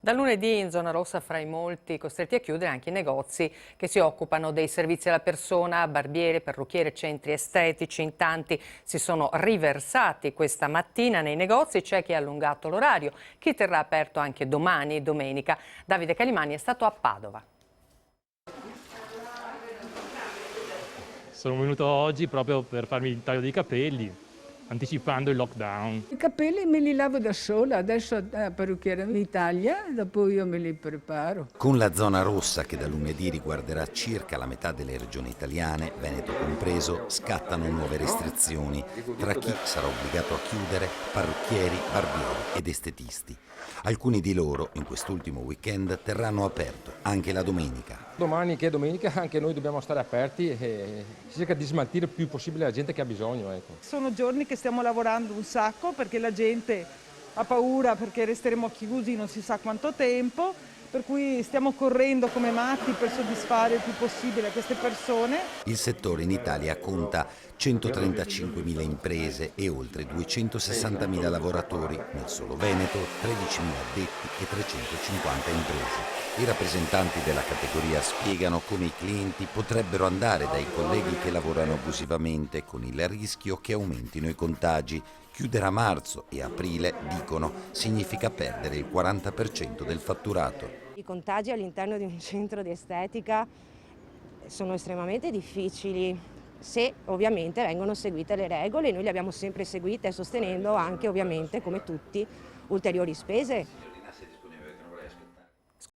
Da lunedì in zona rossa fra i molti costretti a chiudere anche i negozi che si occupano dei servizi alla persona, barbiere, parrucchiere, centri estetici. In tanti si sono riversati questa mattina nei negozi, c'è chi ha allungato l'orario, chi terrà aperto anche domani e domenica. Davide Calimani è stato a Padova. Sono venuto oggi proprio per farmi il taglio dei capelli, anticipando il lockdown. I capelli me li lavo da sola, adesso la parrucchiera mi taglia, dopo io me li preparo. Con la zona rossa, che da lunedì riguarderà circa la metà delle regioni italiane, Veneto compreso, scattano nuove restrizioni. Tra chi sarà obbligato a chiudere, parrucchieri, barbieri ed estetisti. Alcuni di loro, in quest'ultimo weekend, terranno aperto anche la domenica. Domani che è domenica anche noi dobbiamo stare aperti e si cerca di smaltire il più possibile la gente che ha bisogno. Ecco. Sono giorni che stiamo lavorando un sacco perché la gente ha paura perché resteremo chiusi non si sa quanto tempo, per cui stiamo correndo come matti per soddisfare il più possibile queste persone. Il settore in Italia conta 135.000 imprese e oltre 260.000 lavoratori, nel solo Veneto 13.000 addetti e 350 imprese. I rappresentanti della categoria spiegano come i clienti potrebbero andare dai colleghi che lavorano abusivamente, con il rischio che aumentino i contagi. Chiudere a marzo e aprile, dicono, significa perdere il 40% del fatturato. I contagi all'interno di un centro di estetica sono estremamente difficili se ovviamente vengono seguite le regole. Noi le abbiamo sempre seguite, sostenendo anche ovviamente, come tutti, ulteriori spese